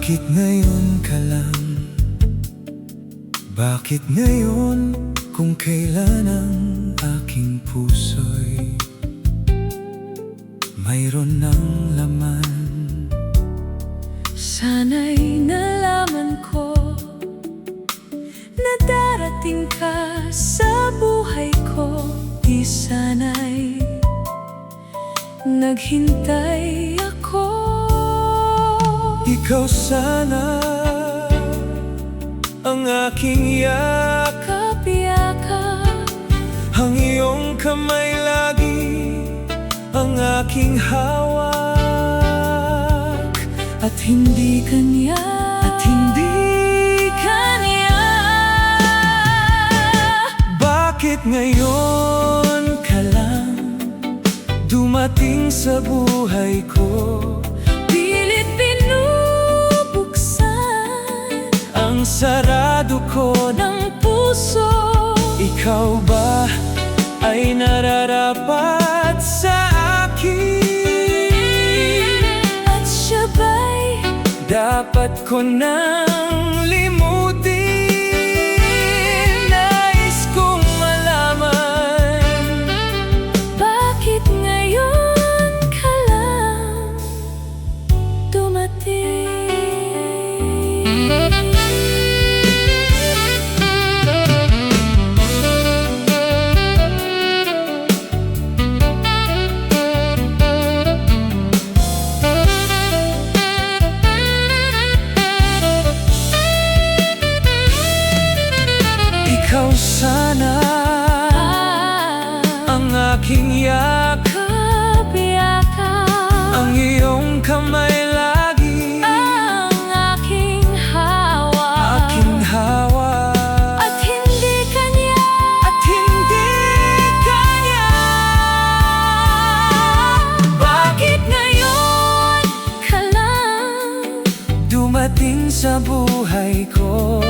Bakit ngayon ka lang? Bakit ngayon kung kailan ang aking puso'y mayroon ng laman? Sana'y nalaman ko na darating ka sa buhay ko. Di sana'y naghintay ako. Ikaw sana ang aking Yakap-yakap, ang iyong kamay lagi ang aking hawak. at hindi kanya, Bakit ngayon ka lang dumating sa buhay ko? pilit binubuksan Ang sarado ko ng puso. Ikaw ba ay nararapat sa akin? At siya ba'y Dapat ko nang limutin? Nais kong malaman, bakit ngayon ka lang dumating? ikaw sana ang aking Yakap-yakap, ang iyong kamay lagi ang aking hawak. At hindi kanya, bakit ngayon ka lang dumating sa buhay ko?